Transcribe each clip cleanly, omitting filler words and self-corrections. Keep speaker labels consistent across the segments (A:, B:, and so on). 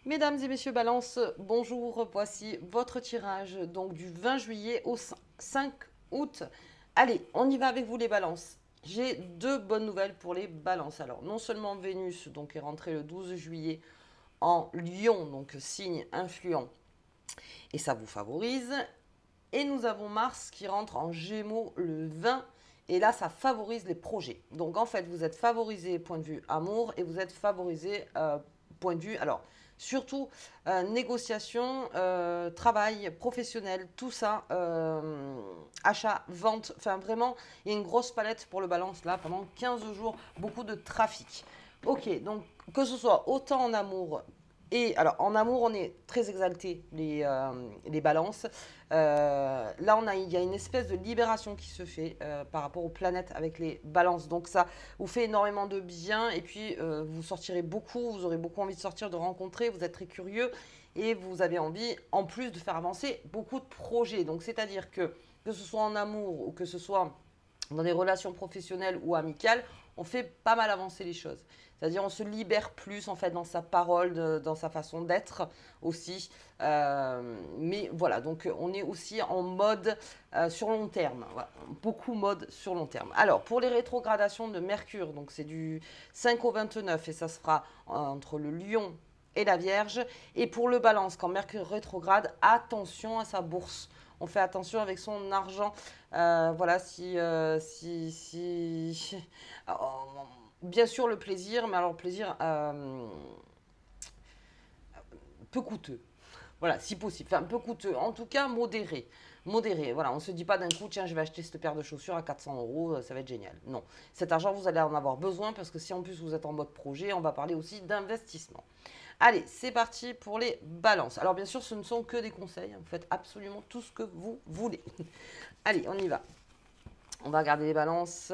A: Mesdames et messieurs Balance, bonjour, voici votre tirage donc du 20 juillet au 5 août. Allez, on y va avec vous les balances. J'ai deux bonnes nouvelles pour les balances. Alors, non seulement Vénus donc, est rentrée le 12 juillet en Lion, donc signe influent, et ça vous favorise. Et nous avons Mars qui rentre en Gémeaux le 20. Et là, ça favorise les projets. Donc, en fait, vous êtes favorisé point de vue amour et vous êtes favorisé point de vue. Alors, surtout, négociation, travail, professionnel, tout ça, achat, vente. Enfin, vraiment, il y a une grosse palette pour le balance là pendant 15 jours. Beaucoup de trafic. Ok, donc, que ce soit autant en amour et alors, en amour, on est très exalté, les balances. Là, il y a une espèce de libération qui se fait par rapport aux planètes avec les balances. Donc, ça vous fait énormément de bien. Et puis, vous sortirez beaucoup, vous aurez beaucoup envie de sortir, de rencontrer. Vous êtes très curieux et vous avez envie, en plus, de faire avancer beaucoup de projets. Donc, c'est-à-dire que ce soit en amour ou que ce soit dans des relations professionnelles ou amicales, on fait pas mal avancer les choses. C'est-à-dire on se libère plus en fait dans sa parole, dans sa façon d'être aussi. Mais voilà, donc on est aussi en mode sur long terme. Voilà, beaucoup mode sur long terme. Alors pour les rétrogradations de Mercure, donc c'est du 5 au 29 et ça se fera entre le Lion et la Vierge. Et pour le Balance, quand Mercure rétrograde, attention à sa bourse. On fait attention avec son argent. Voilà, si alors, bien sûr le plaisir, mais alors le plaisir peu coûteux. Voilà, si possible. Enfin, un peu coûteux. En tout cas, modéré. Modéré. Voilà, on ne se dit pas d'un coup, tiens, je vais acheter cette paire de chaussures à 400 euros, ça va être génial. Non. Cet argent, vous allez en avoir besoin parce que si en plus vous êtes en mode projet, on va parler aussi d'investissement. Allez, c'est parti pour les balances. Alors, bien sûr, ce ne sont que des conseils. Vous faites absolument tout ce que vous voulez. Allez, on y va. On va regarder les balances.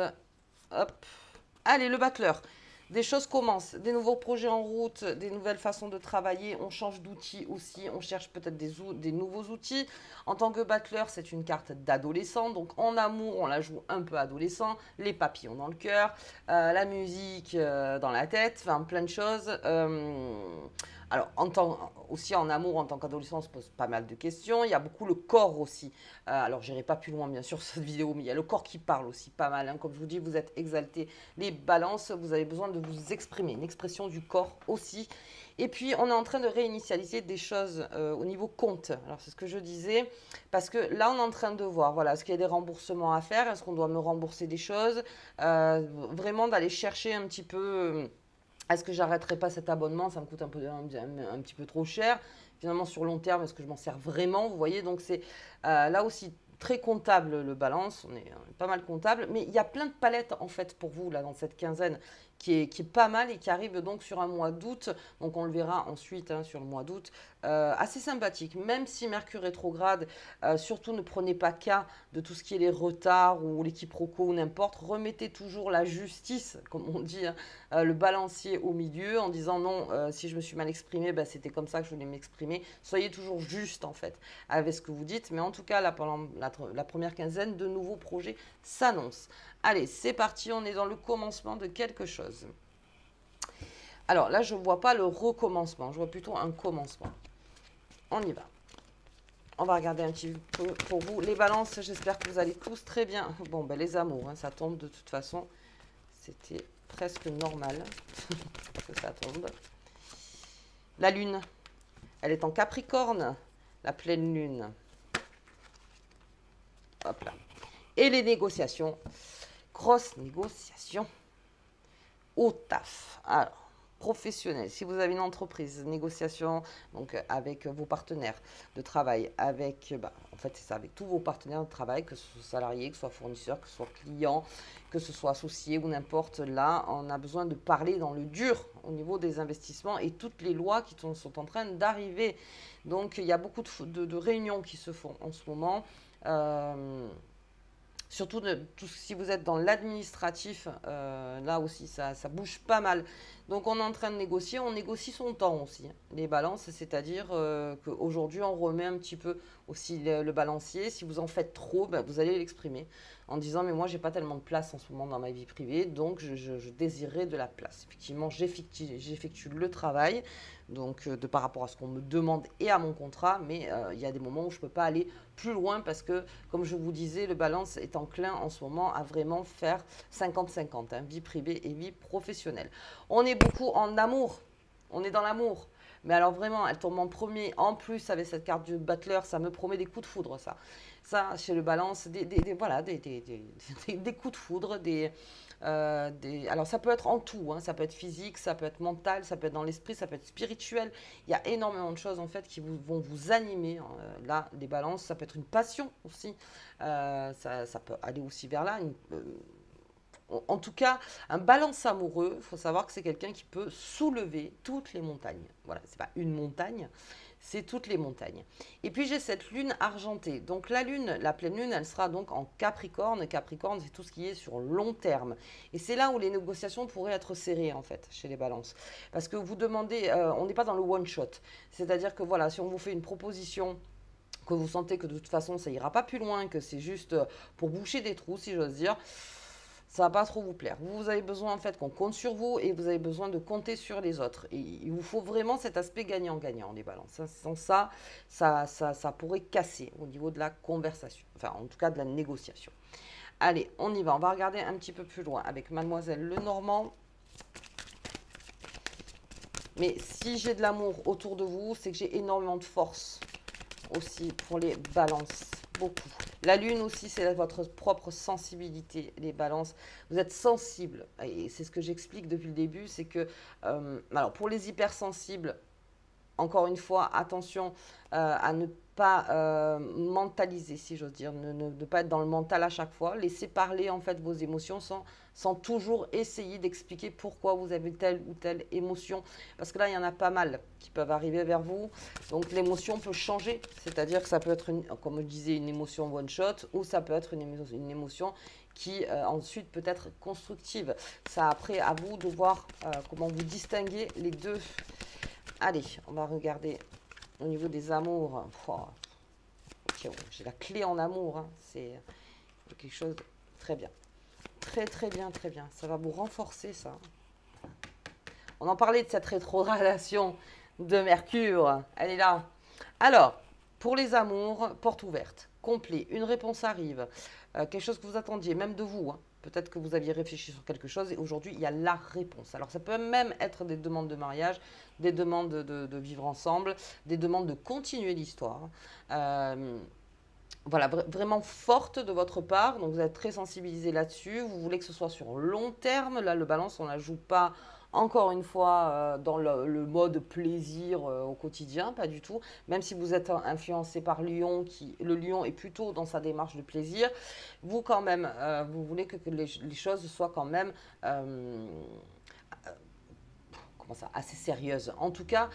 A: Hop. Allez, le battleur. Des choses commencent, des nouveaux projets en route, des nouvelles façons de travailler. On change d'outils aussi, on cherche peut-être des nouveaux outils. En tant que battleur, c'est une carte d'adolescent. Donc en amour, on la joue un peu adolescent. Les papillons dans le cœur, la musique dans la tête, enfin plein de choses. Alors aussi en amour, en tant qu'adolescent, on se pose pas mal de questions. Il y a beaucoup le corps aussi. Alors j'irai pas plus loin bien sûr sur cette vidéo, mais il y a le corps qui parle aussi pas mal. Hein. Comme je vous dis, vous êtes exalté. Les balances, vous avez besoin de vous exprimer, une expression du corps aussi. Et puis, on est en train de réinitialiser des choses au niveau compte. Alors, c'est ce que je disais, parce que là, on est en train de voir, voilà, est-ce qu'il y a des remboursements à faire? Est-ce qu'on doit me rembourser des choses? Vraiment d'aller chercher un petit peu, est-ce que j'arrêterai pas cet abonnement? Ça me coûte un petit peu trop cher. Finalement, sur long terme, est-ce que je m'en sers vraiment? Vous voyez, donc c'est là aussi très comptable le balance, on est pas mal comptable, mais il y a plein de palettes en fait pour vous là dans cette quinzaine qui est pas mal et qui arrive donc sur un mois d'août, donc on le verra ensuite hein, sur le mois d'août, assez sympathique, même si Mercure rétrograde, surtout ne prenez pas cas de tout ce qui est les retards ou les quiproquos ou n'importe, remettez toujours la justice, comme on dit, hein, le balancier au milieu en disant non, si je me suis mal exprimé, ben, c'était comme ça que je voulais m'exprimer. Soyez toujours juste en fait avec ce que vous dites, mais en tout cas là pendant la première quinzaine, de nouveaux projets s'annoncent. Allez, c'est parti, on est dans le commencement de quelque chose. Alors là, je ne vois pas le recommencement, je vois plutôt un commencement. On y va. On va regarder un petit peu pour vous. Les balances, j'espère que vous allez tous très bien. Bon, ben les amours, hein, ça tombe de toute façon. C'était presque normal que ça tombe. La lune, elle est en Capricorne, la pleine lune. Hop là. Et les négociations. Grosse négociation au taf. Alors, professionnel, si vous avez une entreprise, négociation donc avec vos partenaires de travail, avec, en fait c'est ça, avec tous vos partenaires de travail, que ce soit salariés, que ce soit fournisseurs, que ce soit clients, que ce soit associés ou n'importe, là, on a besoin de parler dans le dur au niveau des investissements et toutes les lois qui sont en train d'arriver. Donc, il y a beaucoup de réunions qui se font en ce moment. Surtout si vous êtes dans l'administratif, là aussi ça bouge pas mal. Donc on est en train de négocier, on négocie son temps aussi, hein, les balances, c'est-à-dire qu'aujourd'hui on remet un petit peu aussi le balancier. Si vous en faites trop, ben, vous allez l'exprimer en disant mais moi j'ai pas tellement de place en ce moment dans ma vie privée, donc je désirerais de la place. Effectivement, j'effectue le travail, donc de par rapport à ce qu'on me demande et à mon contrat, mais il y a des moments où je ne peux pas aller plus loin parce que, comme je vous disais, le balance est enclin en ce moment à vraiment faire 50-50, hein, vie privée et vie professionnelle. On est beaucoup en amour, on est dans l'amour. Mais alors vraiment, elle tombe en premier. En plus, avec cette carte du Battler, ça me promet des coups de foudre, ça. Ça, chez le balance, voilà, des coups de foudre, alors ça peut être en tout, hein, ça peut être physique, ça peut être mental, ça peut être dans l'esprit, ça peut être spirituel. Il y a énormément de choses en fait qui vont vous animer, hein. Là, les balances, ça peut être une passion aussi. Ça peut aller aussi vers là. En tout cas, un balance amoureux, il faut savoir que c'est quelqu'un qui peut soulever toutes les montagnes. Voilà, c'est pas une montagne, c'est toutes les montagnes. Et puis j'ai cette lune argentée. Donc la lune, la pleine lune, elle sera donc en Capricorne. Capricorne, c'est tout ce qui est sur long terme. Et c'est là où les négociations pourraient être serrées en fait, chez les balances. Parce que vous demandez, on n'est pas dans le one shot. C'est-à-dire que voilà, si on vous fait une proposition que vous sentez que de toute façon ça ira pas plus loin, que c'est juste pour boucher des trous, si j'ose dire, ça va pas trop vous plaire. Vous avez besoin en fait qu'on compte sur vous et vous avez besoin de compter sur les autres. Et il vous faut vraiment cet aspect gagnant-gagnant, les balances. Sans ça, ça pourrait casser au niveau de la conversation, enfin en tout cas de la négociation. Allez, on y va. On va regarder un petit peu plus loin avec Mademoiselle Lenormand. Mais si j'ai de l'amour autour de vous, c'est que j'ai énormément de force aussi pour les balances. Beaucoup. La lune aussi, c'est votre propre sensibilité, les balances. Vous êtes sensible. Et c'est ce que j'explique depuis le début, c'est que, alors pour les hypersensibles, encore une fois, attention à ne pas mentaliser, si j'ose dire, ne pas être dans le mental à chaque fois. Laissez parler en fait vos émotions sans toujours essayer d'expliquer pourquoi vous avez telle ou telle émotion. Parce que là, il y en a pas mal qui peuvent arriver vers vous. Donc l'émotion peut changer. C'est-à-dire que ça peut être, comme je disais, une émotion one shot ou ça peut être une émotion qui ensuite peut être constructive. Ça après à vous de voir comment vous distinguez les deux. Allez, on va regarder au niveau des amours. Oh, okay, j'ai la clé en amour. Hein. C'est quelque chose de très bien. Très, très bien, très bien. Ça va vous renforcer, ça. On en parlait de cette rétrogradation de Mercure. Elle est là. Alors, pour les amours, porte ouverte, complet. Une réponse arrive. Quelque chose que vous attendiez, même de vous. Hein. Peut-être que vous aviez réfléchi sur quelque chose et aujourd'hui, il y a la réponse. Alors, ça peut même être des demandes de mariage, des demandes de vivre ensemble, des demandes de continuer l'histoire. Voilà, vraiment forte de votre part. Donc, vous êtes très sensibilisé là-dessus. Vous voulez que ce soit sur long terme. Là, le balance, on ne la joue pas, encore une fois, dans le mode plaisir au quotidien, pas du tout. Même si vous êtes influencé par Lion, le Lion est plutôt dans sa démarche de plaisir, vous quand même, vous voulez que les choses soient quand même comment ça, assez sérieuses. En tout cas,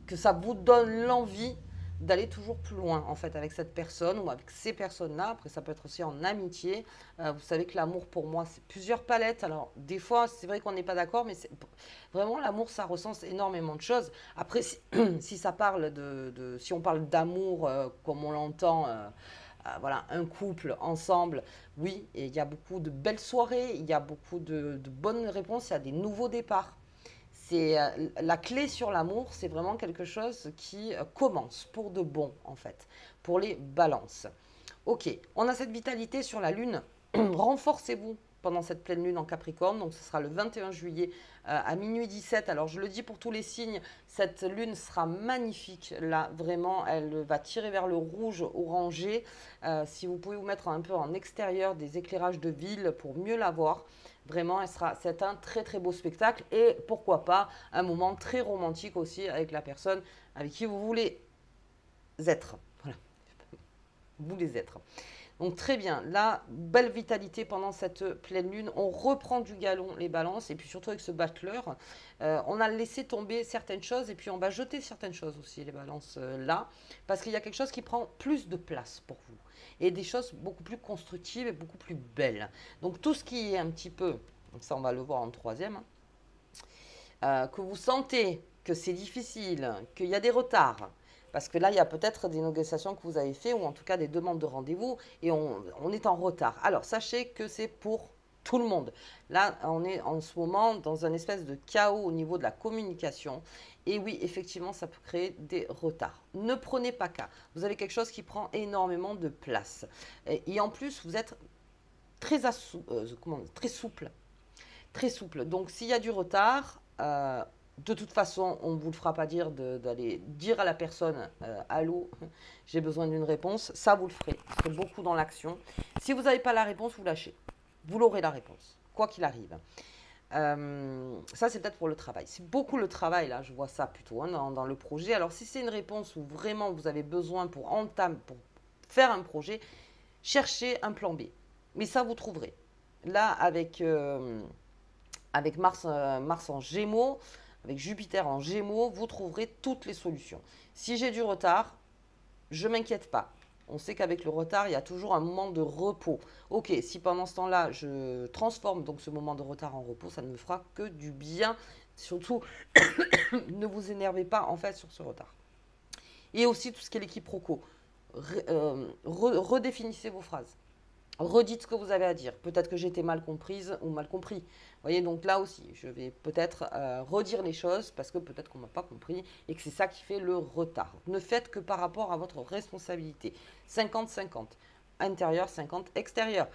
A: que ça vous donne l'envie d'aller toujours plus loin en fait avec cette personne ou avec ces personnes-là. Après, ça peut être aussi en amitié. Vous savez que l'amour pour moi, c'est plusieurs palettes. Alors, des fois, c'est vrai qu'on n'est pas d'accord, mais vraiment, l'amour, ça recense énormément de choses. Après, si ça parle si on parle d'amour comme on l'entend, voilà, un couple ensemble, oui, et il y a beaucoup de belles soirées, il y a beaucoup de bonnes réponses, il y a des nouveaux départs. C'est la clé sur l'amour, c'est vraiment quelque chose qui commence pour de bon en fait, pour les balances. Ok, on a cette vitalité sur la lune. Renforcez-vous pendant cette pleine lune en Capricorne. Donc ce sera le 21 juillet à minuit 17. Alors je le dis pour tous les signes, cette lune sera magnifique. Là, vraiment, elle va tirer vers le rouge orangé. Si vous pouvez vous mettre un peu en extérieur des éclairages de ville pour mieux la voir. Vraiment, c'est un très très beau spectacle et pourquoi pas un moment très romantique aussi avec la personne avec qui vous voulez être. Voilà, vous voulez être. Donc très bien, là, belle vitalité pendant cette pleine lune. On reprend du galon les balances et puis surtout avec ce battleur, on a laissé tomber certaines choses et puis on va jeter certaines choses aussi, les balances là, parce qu'il y a quelque chose qui prend plus de place pour vous et des choses beaucoup plus constructives et beaucoup plus belles. Donc tout ce qui est un petit peu, ça on va le voir en troisième, hein, que vous sentez que c'est difficile, qu'il y a des retards, parce que là, il y a peut-être des négociations que vous avez faites, ou en tout cas des demandes de rendez-vous, et on est en retard. Alors, sachez que c'est pour tout le monde. Là, on est en ce moment dans un espèce de chaos au niveau de la communication. Et oui, effectivement, ça peut créer des retards. Ne prenez pas cas. Vous avez quelque chose qui prend énormément de place. Et en plus, vous êtes très, très souple. Très souple. Donc, s'il y a du retard, de toute façon, on ne vous le fera pas dire d'aller dire à la personne allô, j'ai besoin d'une réponse. Ça, vous le ferez. C'est beaucoup dans l'action. Si vous n'avez pas la réponse, vous lâchez. Vous l'aurez la réponse, quoi qu'il arrive. Ça, c'est peut-être pour le travail. C'est beaucoup le travail, là, je vois ça plutôt hein, dans le projet. Alors, si c'est une réponse où vraiment vous avez besoin pour faire un projet, cherchez un plan B. Mais ça, vous trouverez. Là, avec Mars en Gémeaux, avec Jupiter en Gémeaux, vous trouverez toutes les solutions. Si j'ai du retard, je ne m'inquiète pas. On sait qu'avec le retard, il y a toujours un moment de repos. Ok, si pendant ce temps-là, je transforme donc ce moment de retard en repos, ça ne me fera que du bien. Surtout, ne vous énervez pas en fait sur ce retard. Et aussi tout ce qui est l'équiproquo. Redéfinissez vos phrases. Redites ce que vous avez à dire. Peut-être que j'ai été mal comprise ou mal compris. Vous voyez, donc là aussi, je vais peut-être redire les choses parce que peut-être qu'on ne m'a pas compris et que c'est ça qui fait le retard. Ne faites que par rapport à votre responsabilité. 50-50. Intérieur, 50 extérieur.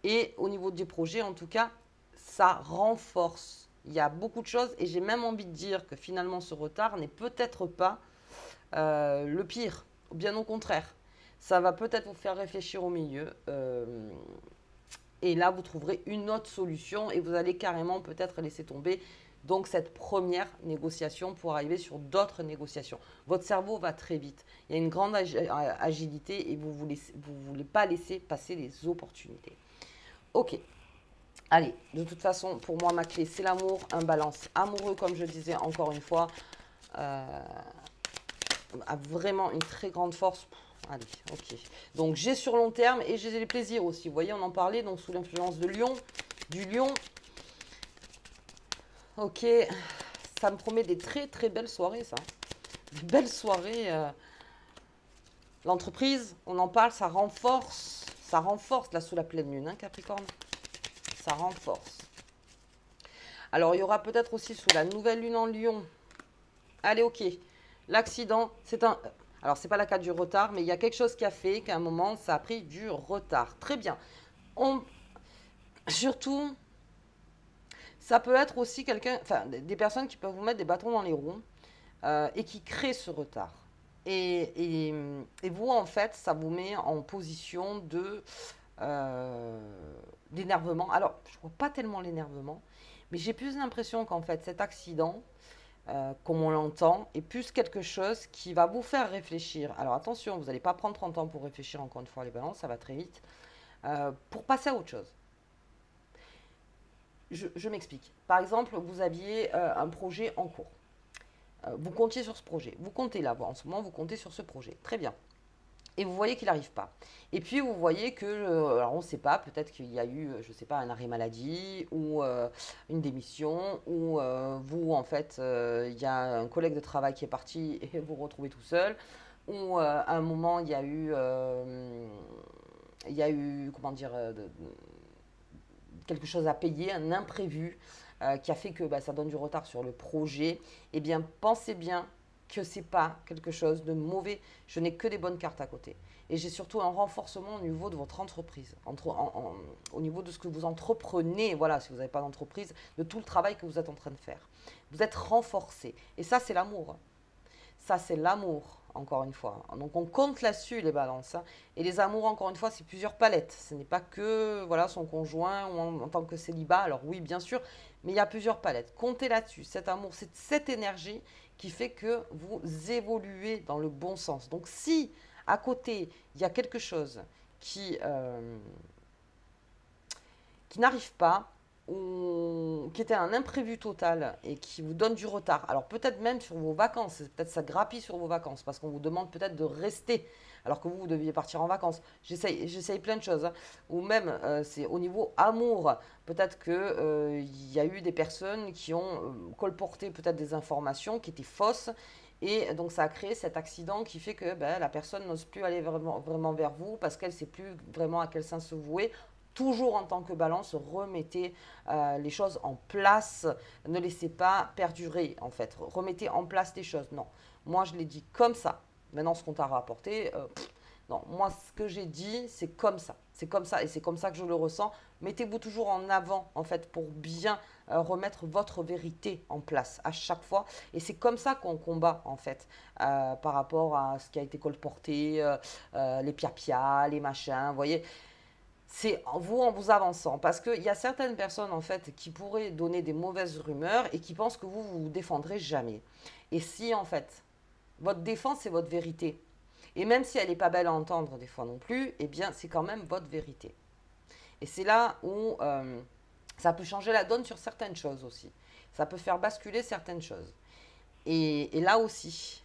A: Et au niveau des projets, en tout cas, ça renforce. Il y a beaucoup de choses et j'ai même envie de dire que finalement, ce retard n'est peut-être pas le pire. Bien au contraire. Ça va peut-être vous faire réfléchir au milieu. Et là, vous trouverez une autre solution et vous allez carrément peut-être laisser tomber donc cette première négociation pour arriver sur d'autres négociations. Votre cerveau va très vite. Il y a une grande agilité et vous ne voulez pas laisser passer les opportunités. Ok. Allez, de toute façon, pour moi, ma clé, c'est l'amour. Un balance amoureux, comme je disais encore une fois, a vraiment une très grande force. Allez, ok. Donc, j'ai sur long terme et j'ai les plaisirs aussi. Vous voyez, on en parlait, donc sous l'influence de Lion, du Lion. Ok, ça me promet des très très belles soirées, ça. Des belles soirées. L'entreprise, on en parle, ça renforce là sous la pleine lune, hein, Capricorne. Ça renforce. Alors, il y aura peut-être aussi sous la nouvelle lune en Lion. Allez, ok. L'accident, c'est un... Alors, ce n'est pas la carte du retard, mais il y a quelque chose qui a fait qu'à un moment, ça a pris du retard. Très bien. Surtout, ça peut être aussi quelqu'un, enfin, des personnes qui peuvent vous mettre des bâtons dans les roues et qui créent ce retard. Et vous, en fait, ça vous met en position d'énervement. Alors, je ne vois pas tellement l'énervement, mais j'ai plus l'impression qu'en fait, cet accident, comme on l'entend, est plus quelque chose qui va vous faire réfléchir. Alors attention, vous n'allez pas prendre 30 ans pour réfléchir, encore une fois, les balances, ça va très vite, pour passer à autre chose. Je m'explique. Par exemple, vous aviez un projet en cours. Vous comptiez sur ce projet. Vous comptez là, en ce moment, vous comptez sur ce projet. Très bien. Et vous voyez qu'il n'arrive pas. Et puis vous voyez que, alors on ne sait pas, peut-être qu'il y a eu, je ne sais pas, un arrêt maladie ou une démission, ou vous, en fait, il y a un collègue de travail qui est parti et vous vous retrouvez tout seul, ou à un moment, il y a eu comment dire, quelque chose à payer, un imprévu qui a fait que ça donne du retard sur le projet. Eh bien, pensez bien que ce n'est pas quelque chose de mauvais. Je n'ai que des bonnes cartes à côté. Et j'ai surtout un renforcement au niveau de votre entreprise, au niveau de ce que vous entreprenez, voilà, si vous n'avez pas d'entreprise, de tout le travail que vous êtes en train de faire. Vous êtes renforcé. Et ça, c'est l'amour. Ça, c'est l'amour, encore une fois. Donc, on compte là-dessus, les balances. Hein. Et les amours, encore une fois, c'est plusieurs palettes. Ce n'est pas que voilà, son conjoint ou en tant que célibat. Alors oui, bien sûr, mais il y a plusieurs palettes. Comptez là-dessus. Cet amour, c'est cette énergie qui fait que vous évoluez dans le bon sens. Donc, si à côté, il y a quelque chose qui n'arrive pas, qui était un imprévu total et qui vous donne du retard. Alors peut-être même sur vos vacances, peut-être ça grappille sur vos vacances parce qu'on vous demande peut-être de rester alors que vous deviez partir en vacances. J'essaye plein de choses. Hein. Ou même, c'est au niveau amour. Peut-être qu'il y a eu des personnes qui ont colporté peut-être des informations qui étaient fausses. Et donc ça a créé cet accident qui fait que ben, la personne n'ose plus aller vraiment vers vous parce qu'elle ne sait plus vraiment à quel sens se vouer. Toujours en tant que balance, remettez les choses en place. Ne laissez pas perdurer en fait. Remettez en place les choses. Non, moi je l'ai dit comme ça. Maintenant, ce qu'on t'a rapporté, non, moi, ce que j'ai dit, c'est comme ça. C'est comme ça et c'est comme ça que je le ressens. Mettez-vous toujours en avant, en fait, pour bien remettre votre vérité en place à chaque fois. Et c'est comme ça qu'on combat, en fait, par rapport à ce qui a été colporté, les piapia, les machins, vous voyez. C'est vous en vous avançant. Parce qu'il y a certaines personnes, en fait, qui pourraient donner des mauvaises rumeurs et qui pensent que vous vous défendrez jamais. Et si, en fait, votre défense, c'est votre vérité. Et même si elle n'est pas belle à entendre des fois non plus, eh bien, c'est quand même votre vérité. Et c'est là où ça peut changer la donne sur certaines choses aussi. Ça peut faire basculer certaines choses. Et là aussi,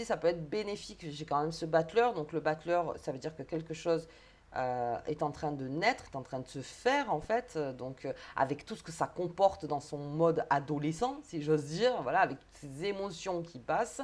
A: ça peut être bénéfique. J'ai quand même ce battleur. Donc le battleur, ça veut dire que quelque chose est en train de naître, est en train de se faire en fait. Donc avec tout ce que ça comporte dans son mode adolescent, si j'ose dire, voilà, avec toutes ces émotions qui passent.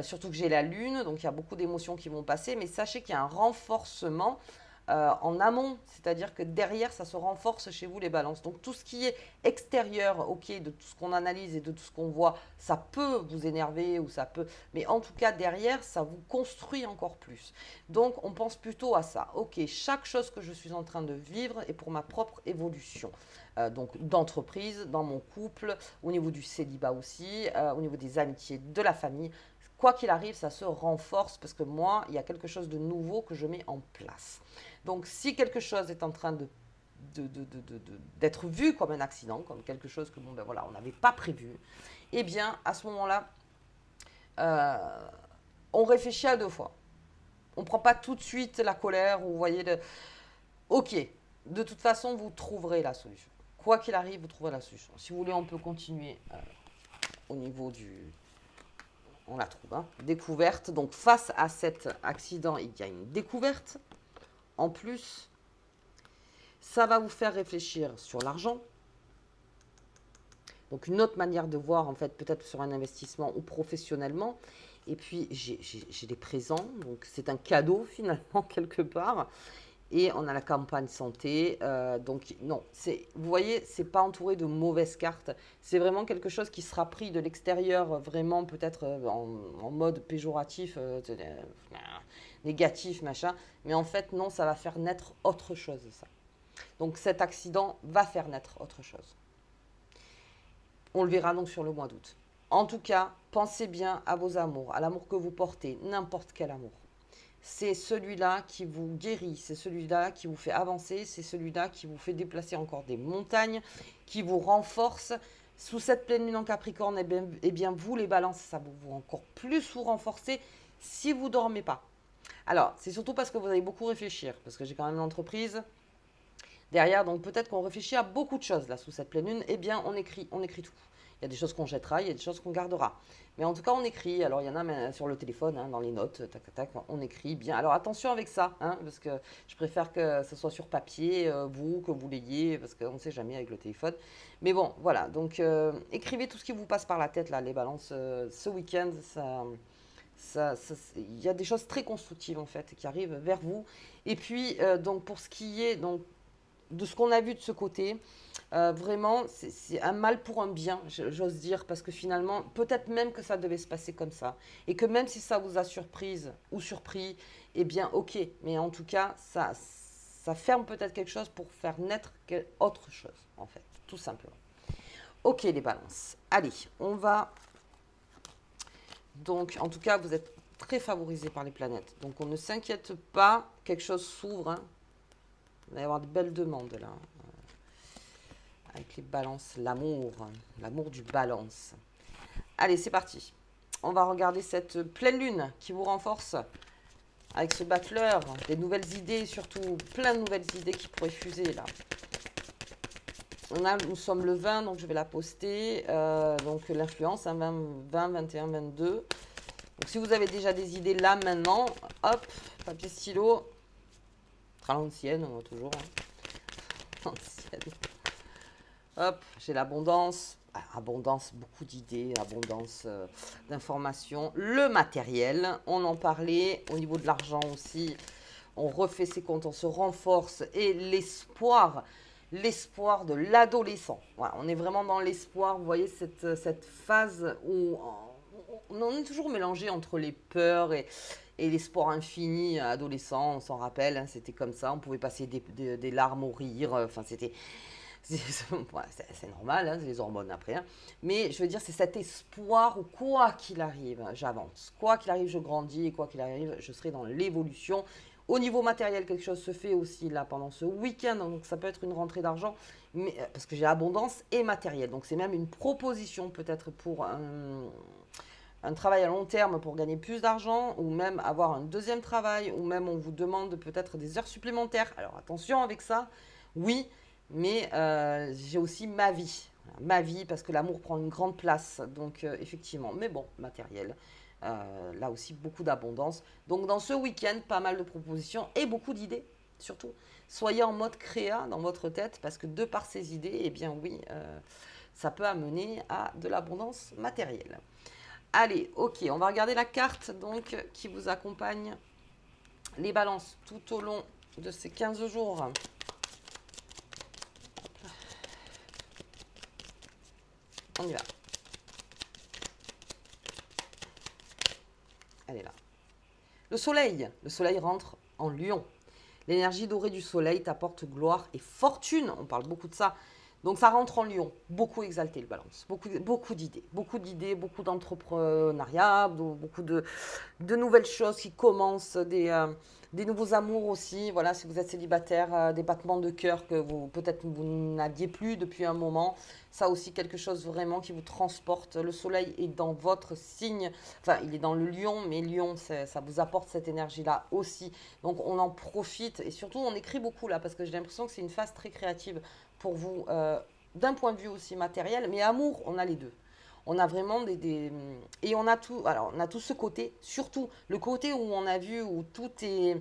A: Surtout que j'ai la lune, donc il y a beaucoup d'émotions qui vont passer, mais sachez qu'il y a un renforcement en amont, c'est-à-dire que derrière, ça se renforce chez vous les balances. Donc tout ce qui est extérieur, ok, de tout ce qu'on analyse et de tout ce qu'on voit, ça peut vous énerver ou ça peut, mais en tout cas derrière, ça vous construit encore plus. Donc on pense plutôt à ça. Ok, chaque chose que je suis en train de vivre est pour ma propre évolution. Donc d'entreprise, dans mon couple, au niveau du célibat aussi, au niveau des amitiés, de la famille. Quoi qu'il arrive, ça se renforce parce que moi, il y a quelque chose de nouveau que je mets en place. Donc, si quelque chose est en train d'être vu comme un accident, comme quelque chose que bon, ben voilà, on n'avait pas prévu, eh bien, à ce moment-là, on réfléchit à deux fois. On ne prend pas tout de suite la colère ou vous voyez, ok, de toute façon, vous trouverez la solution. Quoi qu'il arrive, vous trouverez la solution. Si vous voulez, on peut continuer au niveau du... On la trouve, hein. Découverte. Donc, face à cet accident, il y a une découverte. En plus, ça va vous faire réfléchir sur l'argent. Donc, une autre manière de voir, en fait, peut-être sur un investissement ou professionnellement. Et puis, j'ai des présents. Donc, c'est un cadeau, finalement, quelque part. Et on a la campagne santé. Donc, non, vous voyez, c'est pas entouré de mauvaises cartes. C'est vraiment quelque chose qui sera pris de l'extérieur, vraiment peut-être en mode péjoratif, négatif, machin. Mais en fait, non, ça va faire naître autre chose, ça. Donc, cet accident va faire naître autre chose. On le verra donc sur le mois d'août. En tout cas, pensez bien à vos amours, à l'amour que vous portez, n'importe quel amour. C'est celui-là qui vous guérit, c'est celui-là qui vous fait avancer, c'est celui-là qui vous fait déplacer encore des montagnes, qui vous renforce. Sous cette pleine lune en Capricorne, eh bien vous les balances, ça va vous encore plus vous renforcer si vous ne dormez pas. Alors, c'est surtout parce que vous allez beaucoup réfléchir, parce que j'ai quand même l'entreprise derrière, donc peut-être qu'on réfléchit à beaucoup de choses là sous cette pleine lune. Eh bien, on écrit tout. Il y a des choses qu'on jettera, il y a des choses qu'on gardera. Mais en tout cas, on écrit. Alors, il y en a sur le téléphone, hein, dans les notes, tac, tac, on écrit bien. Alors, attention avec ça, hein, parce que je préfère que ce soit sur papier, que vous l'ayez, parce qu'on ne sait jamais avec le téléphone. Mais bon, voilà. Donc, écrivez tout ce qui vous passe par la tête, là, les balances. Ce week-end, il y a des choses très constructives, en fait, qui arrivent vers vous. Et puis, donc, pour ce qui est... Donc, de ce qu'on a vu de ce côté, vraiment, c'est un mal pour un bien, j'ose dire, parce que finalement, peut-être même que ça devait se passer comme ça. Et que même si ça vous a surprise ou surpris, eh bien, ok. Mais en tout cas, ça ferme peut-être quelque chose pour faire naître autre chose, en fait, tout simplement. Ok, les balances. Allez, on va... Donc, en tout cas, vous êtes très favorisés par les planètes. Donc, on ne s'inquiète pas, quelque chose s'ouvre, hein. Il va y avoir de belles demandes là. Avec les balances, l'amour du balance. Allez, c'est parti. On va regarder cette pleine lune qui vous renforce avec ce battleur, des nouvelles idées, surtout plein de nouvelles idées qui pourraient fuser là. Nous sommes le 20, donc je vais la poster. Donc l'influence, hein, 20, 21, 22. Donc si vous avez déjà des idées là, maintenant, hop, papier stylo. À l'ancienne, toujours. Hein. Ancienne. Hop, j'ai l'abondance. Abondance, beaucoup d'idées, abondance d'informations. Le matériel, on en parlait. Au niveau de l'argent aussi, on refait ses comptes, on se renforce. Et l'espoir de l'adolescent. Voilà, on est vraiment dans l'espoir. Vous voyez cette phase où on est toujours mélangé entre les peurs et l'espoir infini. Adolescent, on s'en rappelle, hein, c'était comme ça. On pouvait passer des larmes au rire. Enfin, c'était... C'est normal, hein, c'est les hormones après. Hein. Mais je veux dire, c'est cet espoir où quoi qu'il arrive, j'avance. Quoi qu'il arrive, je grandis. Et quoi qu'il arrive, je serai dans l'évolution. Au niveau matériel, quelque chose se fait aussi là pendant ce week-end. Donc ça peut être une rentrée d'argent. Parce que j'ai abondance et matériel. Donc c'est même une proposition peut-être pour un travail à long terme pour gagner plus d'argent. Ou même avoir un deuxième travail. Ou même on vous demande peut-être des heures supplémentaires. Alors attention avec ça. Oui. Mais j'ai aussi ma vie. Ma vie, parce que l'amour prend une grande place. Donc, effectivement. Mais bon, matériel. Là aussi, beaucoup d'abondance. Donc, dans ce week-end, pas mal de propositions et beaucoup d'idées. Surtout, soyez en mode créa dans votre tête. Parce que de par ces idées, eh bien oui, ça peut amener à de l'abondance matérielle. Allez, ok, on va regarder la carte donc qui vous accompagne. Les balances tout au long de ces 15 jours. On y va. Elle est là. Le soleil rentre en Lion. L'énergie dorée du soleil t'apporte gloire et fortune. On parle beaucoup de ça. Donc ça rentre en Lion. Beaucoup exalté le balance. Beaucoup d'idées. Beaucoup d'entrepreneuriat. Beaucoup de nouvelles choses qui commencent. Des nouveaux amours aussi. Voilà, si vous êtes célibataire, des battements de cœur que peut-être vous n'aviez plus depuis un moment. Ça aussi, quelque chose vraiment qui vous transporte. Le soleil est dans votre signe. Enfin, il est dans le Lion, mais Lion, ça vous apporte cette énergie-là aussi. Donc, on en profite. Et surtout, on écrit beaucoup là, parce que j'ai l'impression que c'est une phase très créative pour vous, d'un point de vue aussi matériel. Mais amour, on a les deux. On a vraiment et on a tout. Alors, on a tout ce côté, surtout le côté où on a vu où tout est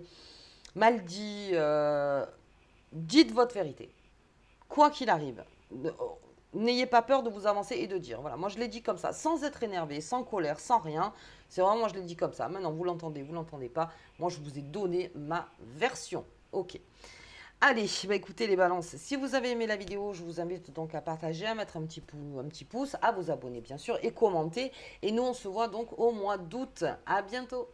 A: mal dit. Dites votre vérité. Quoi qu'il arrive. N'ayez pas peur de vous avancer et de dire. Voilà, moi je l'ai dit comme ça, sans être énervé, sans colère, sans rien. C'est vraiment, moi je l'ai dit comme ça. Maintenant, vous l'entendez pas. Moi, je vous ai donné ma version. Ok. Allez, bah écoutez les balances, si vous avez aimé la vidéo, je vous invite donc à partager, à mettre un petit pouce, à vous abonner bien sûr et commenter. Et nous, on se voit donc au mois d'août. À bientôt.